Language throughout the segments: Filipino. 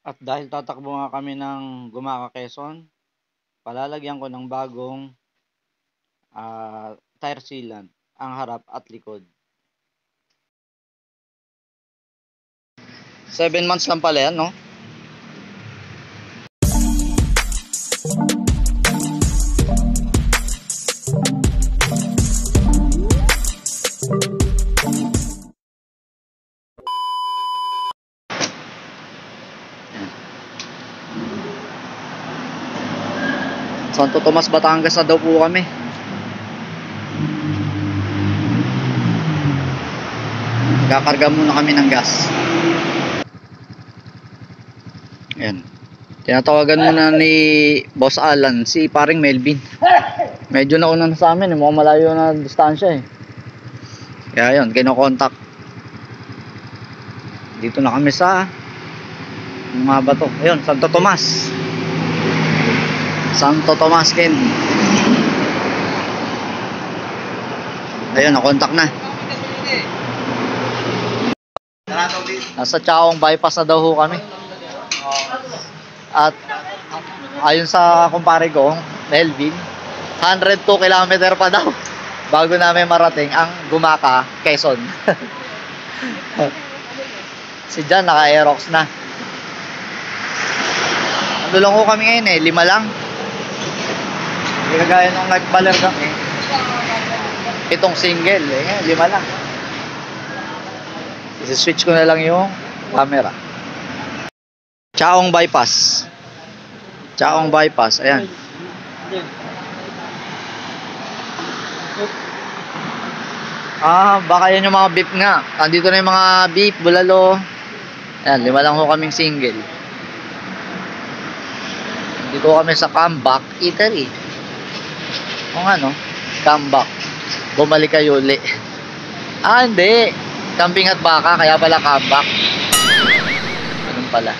At dahil tatakbo nga kami ng Gumaca, Quezon, palalagyan ko ng bagong tire sealant ang harap at likod. 7 months lang pala yan, no? Santo Tomas, Batangas na daw po kami. Kakarga muna kami ng gas. Ayan. Tinatawagan muna ni Boss Alan si paring Melvin. Medyo nauna na sa amin, mukhang malayo na distansya eh. Kaya yun, kinokontak. Dito na kami sa mga bato. Ayun, Santo Tomas. Santo Tomas Ken. Ayun, nakontak na. Nasa Chaong bypass na daw ho kami. At ayon sa kumpare ko, Melvin, 102 km pa daw bago namin marating ang Gumaca, Quezon. Si Jan naka-aerox na. Ano lang ho kami ngayon eh, 5 lang. Hindi kagaya nung nagbaler kami. Itong single eh, 5 lang. I-switch ko na lang yung camera. Chaong bypass. Chaong bypass, ayan. Baka yun yung mga beef nga. Andito na yung mga beef, bulalo. Ayan, 5 lang ho kaming single. Dito kami sa Comeback Eatery. Kung ano, Comeback. Bumalik kayo uli. Hindi. Camping at baka, kaya pala Comeback. Ganun pala.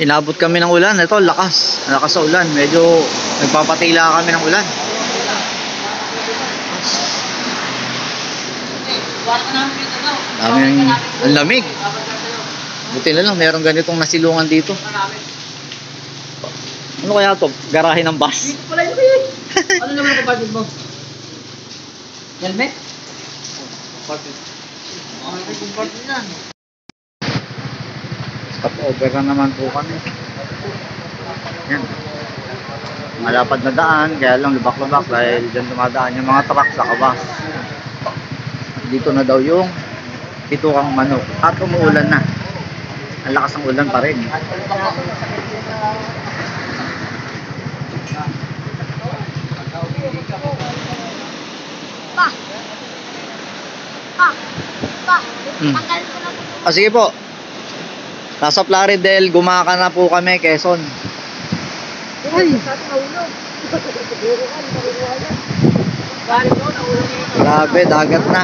Inabot kami ng ulan. Ito, lakas. Lakas sa ulan. Medyo nagpapatila kami ng ulan. Ang lamig. Buti na lang, mayroong ganitong nasilungan dito. Ano kaya to? Garahe ng bus? Ano naman ang kapatid mo? Helmet? Kapatid. May kapatid yan. Stop over na naman po kami. Yan. Malapad na daan, kaya lang lubak-lubak dahil dyan dumadaan yung mga truck sa kabas. Dito na daw yung pitukang manok. At umuulan na. Ang lakas ng ulan pa rin. Sige po. Nasa Plaridel, Gumaca na po kami, Quezon. Ay. Grabe, dagat na.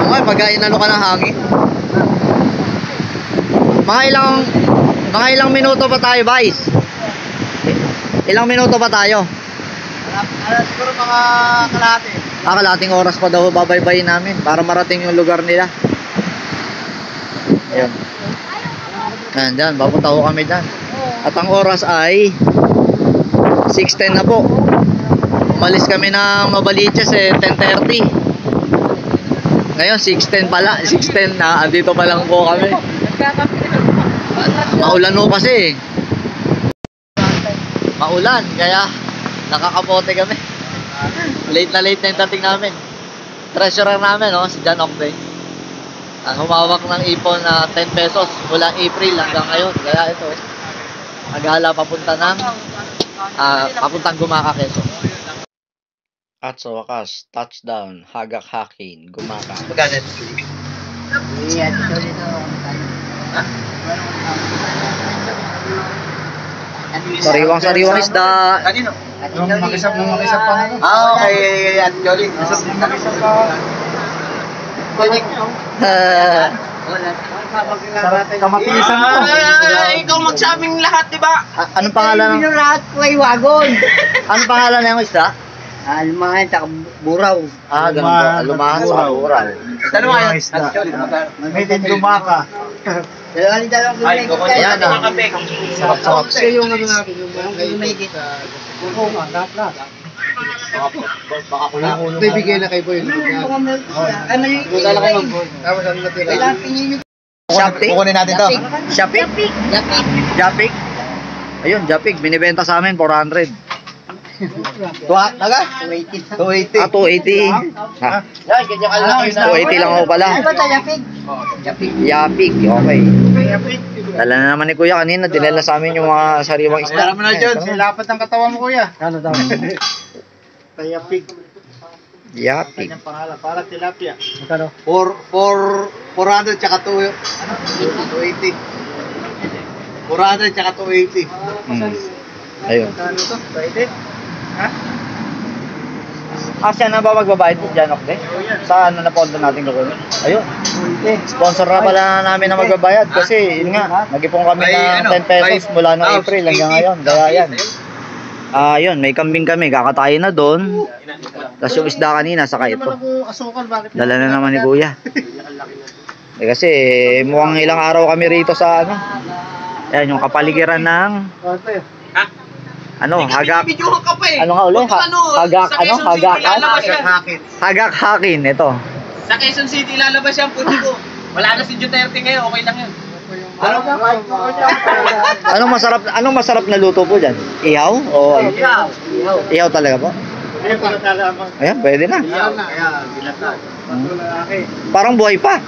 Okay, pag-inano ka ng hangin. Mga ilang minuto pa tayo, guys? Ilang minuto pa tayo? Siguro mga kalahati. Kalahating oras pa daw babaybayin namin para marating yung lugar nila. Ayun. Ayan, dyan, papunta ko kami dyan. At ang oras ay 6:10 na po. Umalis kami ng Novaliches 10:30. Ngayon 6:10 pala. 6:10 na, andito pa lang po kami. Maulan mo kasi. Maulan, kaya nakakapote kami. Late na yung dating namin. Treasurer namin, si John Octay. Humawak ng ipon na 10 pesos mula April hanggang ngayon. Kaya ito, naghala papuntang Gumaca, Quezon. At sa wakas, touchdown, Hagak-Hakin, Gumaca. Magkano? Yan, sariwang isda. Kanino? Nung makisap pa ano? Okay, at Jolly. Makisap pa. Connect. Sarap kamatisan to. Ikaw magsabing lahat, di ba? Anong pangalan ng... lahat ko ay wagon. Anong pangalan ng isda? Almahan, taka buraw. Ganun ba? Alumahan sa buraw. Tanong kayo. May din lumaka. Dalawang Ayan ah. Sarap-sarap. Kasi yung ano natin, yung Baka kulang-kulang. Hindi, bigay na kay Boy. Dala ko ng Tapos ano natira? Shopee? Kukunin natin to. Shopee? Japik? Ayun, Japik. Binibenta sa amin, 400. Naga? 280. 280. 280. Ha? 280 lang ako pala. Yapik, okay. Dala na naman ni Kuya kanina, dinala sa amin yung mga sariwang isda. Alam mo na dyan, silapat ang katawan mo kuya. Ano daw? Tayapig. Yapik. Kanyang pangalan, para tilapia. Magkano? 400 tsaka 280. 400 tsaka 280. Ayun. Ano to? 280? Ha? Siya na ba magbabayad dyan, okay? Sa ano na pondo natin kukunin? Ayun. Sponsor na pala namin na magbabayad kasi yun nga, nag-ipon kami ng 10 pesos mula noong April hanggang ngayon. Kaya yan. Yun, may kambing kami, kakatayin na doon. Tapos yung isda kanina, saka ito. Dala na naman ni Kuya. Kasi mukhang ilang araw kami rito sa ano. Yan, yung kapaligiran ng hagak. Ano nga ulit? Hagak, Hagak Hakin, ito. Sa Quezon City lalabas yan, puti ko. Wala na si Duterte ngayon, okay lang yan. Anong masarap na luto po diyan? Ihaw o ihaw talaga po? Ayan, pwede na. Parang buhay pa.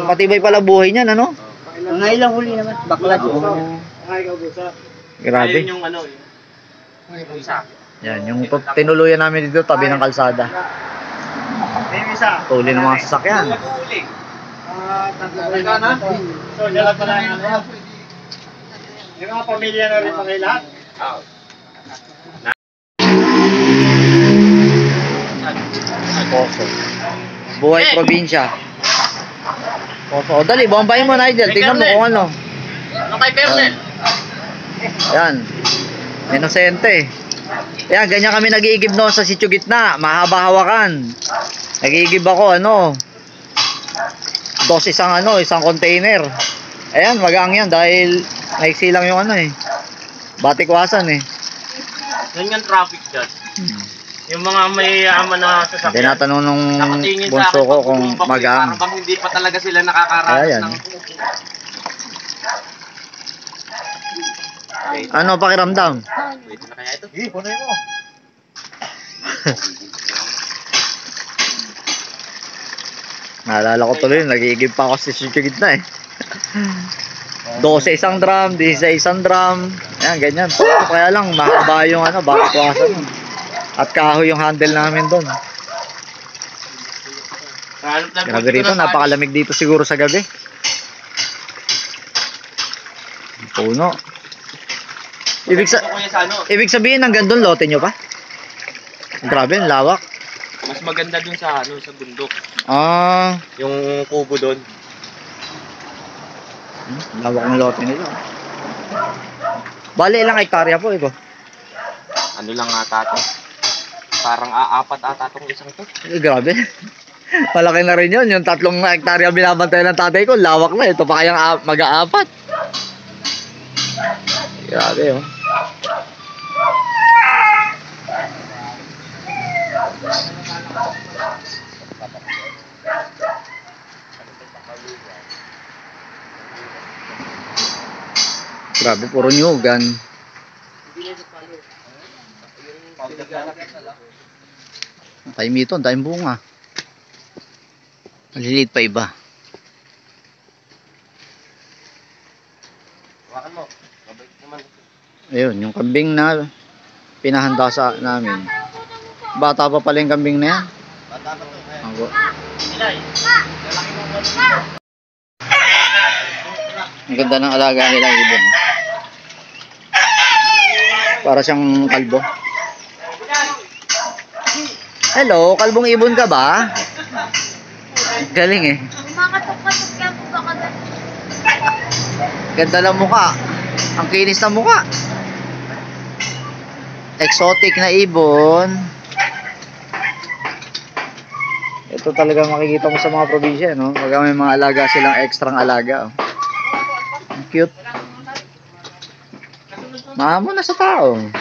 Matibay pala buhay niyan, ano? Ngayon lang huli naman, bakla doon. Grabe. Ayun yung ano, yung isa. Yan, yung tinuluyan namin dito tabi ng kalsada. Tuli ng mga sasakyan. So, dala pa lang yung ano. Yung mga pamilya na rin mga lahat. Poso. Buhay probinsya. Poso. O dali, bombayin mo, Nigel. Tingnan mo kung ano. Ano kay Bernel? Yan. Inosente. Yan, ganyan kami nag-iigib noon sa sitio gitna. Mahaba hawakan. Nag-iigib ako, isang container. Ayan, magaang yan dahil naiksi lang yung batikwasan eh. Yan yung traffic dyan. Yung mga may yaman na sasakyan. Tinatanong nung Nakatingin sa bunso akin ko pag kung bumabak, magaang. parang bang hindi pa talaga sila nakakaranas Ayan. ng... Ano pakiramdam? Pwede na kaya ito? Punoy mo. Naalala ko tuloy, nag-iigib pa ako sa sitio gitna eh. 12 isang drum, 16 isang drum. Ayan, ganyan. Kaya lang, mahaba yung batikwasan. At kahoy yung handle namin doon. Grabe rito, napakalamig dito siguro sa gabi. Puno. Ibig sabihin hanggang doon lote nyo pa? Grabe, ang lawak. Mas maganda dun sa sa bundok. Yung kubo doon. Lawak ng lote nila. Bale, ilang hektarya po ito? Ano lang ata to? Parang aapat ata tong isang to. Grabe. Malaki na rin yun. Yung 3 hektarya binabantay ng tatay ko, lawak na. Ito pa kayang mag-aapat. Grabe, oh. Grabe, puro nyugan. Time ito, time bunga. Maliliit pa iba. Hawakan mo. Mabait naman. Ayun, yung kambing na pinahanda sa namin. Bata pa pala yung kambing na yan. Bata pa to. Ako. Ilay. Ang ganda ng alaga nila ibon. Para siyang kalbo. Hello, kalbong ibon ka ba? Galing eh. Kumakatok-katok yan po sa kagat. Ganda ng mukha. Ang kinis ng mukha. Exotic na ibon. Ito talaga makikita mo sa mga probinsya, no? Pag may mga alaga silang extrang alaga. Oh. Ang cute. Mahamo na sa tao. Oh.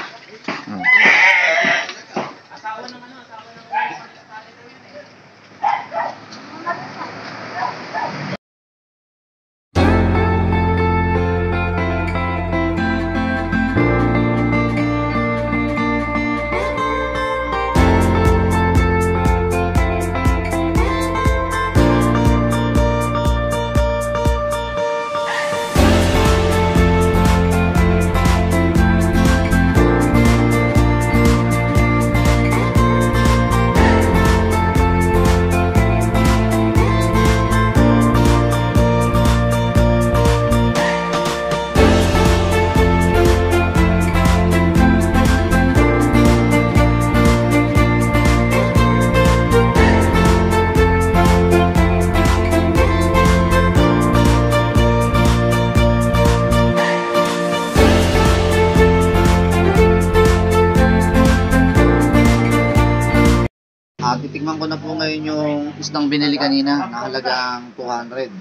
Titikman ko na po ngayon yung isdang binili kanina na halagang 200.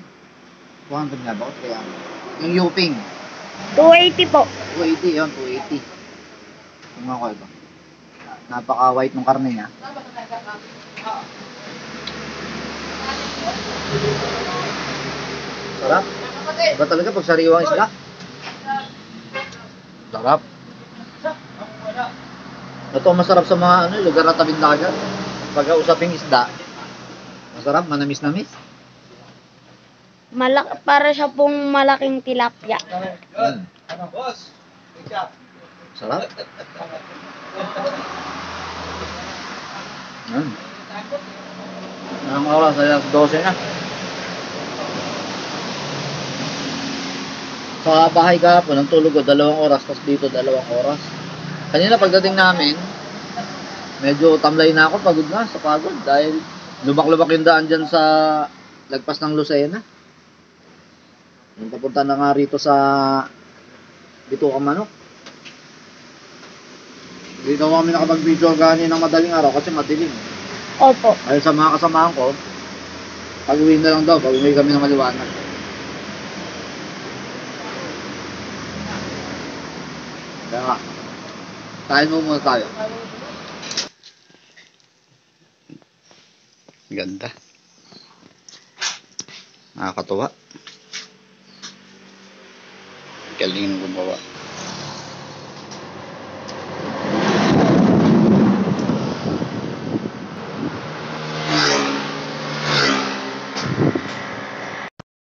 200 nga ba? O 300? Yung Yuping. 280 po. 280 yun, 280. Tingnan ko ito. Napaka-white ng karne niya. Sarap. Iba talaga pag sariwang isda. Sarap. Ito masarap sa mga lugar na tabing dagat. Pagka usaping isda, masarap, manamis-namis. Para siya pong malaking tilapia. Sarap. Ang oras ay 12 na. Sa bahay kahapon, ang tulog ko 2 oras, tapos dito 2 oras. Kanina pagdating namin, medyo tamlay na ako, pagod na sa pagod dahil lubak-lubak yung daan dyan sa lagpas ng Lucena. Yung papunta na nga rito sa Bituang Manok. Dito kami nakapag-video gani ng madaling araw kasi madilim. Opo. Dahil sa mga kasamahan ko, pag-uwi na lang daw, pag-uwi kami ng maliwanag. Kaya nga, kain mo muna tayo. Ganda. Nakakatuwa. Galing ng gumawa.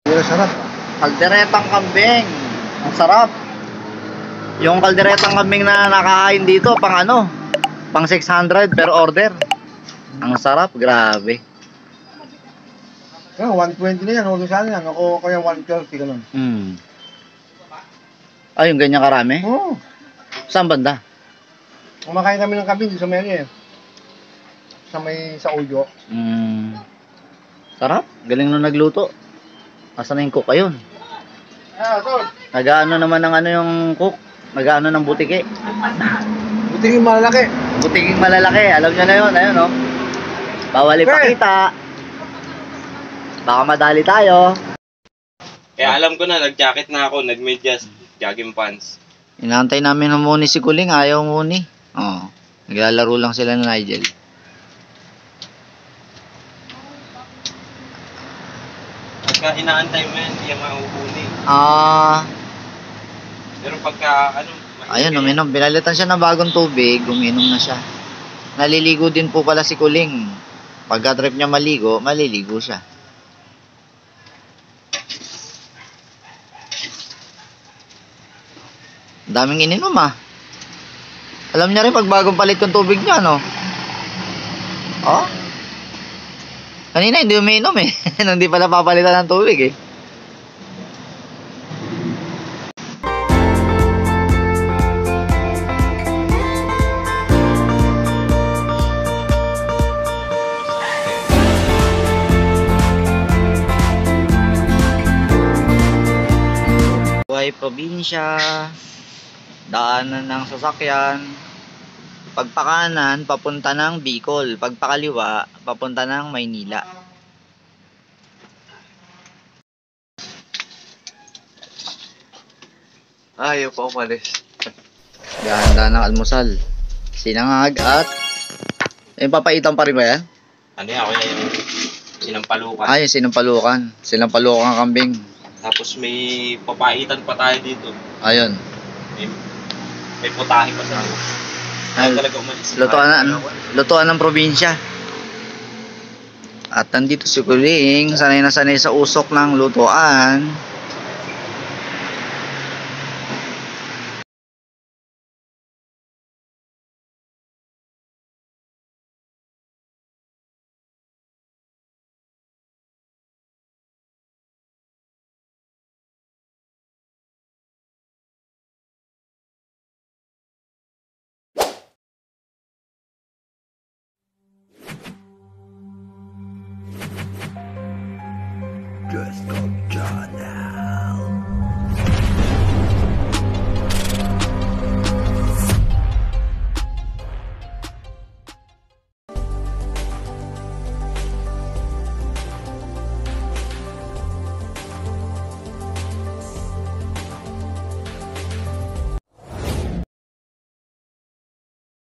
Pero sarap. Kalderetang kambing. Ang sarap. Yung kalderetang kambing na nakahain dito, pang ano? Pang 600 per order. Ang sarap, grabe. 120 na yan, huwag sana yan. Ako kaya 130 ganun. Ay, yung ganyan karami? Oo. Saan banda? Kumakain kami ng kambing sa may sa Uyo. Sarap, galing nung nagluto. Asan na yung cook ayun? Tol. Nagaano naman ng ano yung cook? Nagaano ng butike. Buting yung malalaki. Butiking malalaki, alam niyo na yun, ayun oh. Bawal ipakita. Baka madali tayo. Kaya alam ko na, nag-jacket na ako, nag-medyas, jogging pants. Inaantay namin ng muni si Kuling, ayaw muni. Oo. Naglalaro lang sila ng Nigel. Pagka inaantay mo yan, hindi yan mauhuli. Pero pagka, Ayun, uminom. Pinalitan siya ng bagong tubig, uminom na siya. Naliligo din po pala si Kuling. Pagka trip niya maligo, maliligo siya. Daming ininom ah. Alam niya rin pag bagong palit yung tubig niya, no? Oh? Kanina hindi umiinom eh. Hindi pala papalitan ng tubig eh. ay probinsya, daanan ng sasakyan. Pagpakanan, papunta ng Bicol. Pagpakaliwa, papunta ng Maynila. Ayaw pa umalis. Ganda ng almusal. Sinangag at... papaitan pa rin ba yan? Ano yan? Ako yung sinampalukan. Ay, sinampalukan. Sinampalukan kambing. Tapos may papaitan pa tayo dito. Ayun. May putahe pa sa Ay, talaga umalis. lutuan ng probinsya. At nandito si Kuling, sanay na sanay sa usok ng lutuan.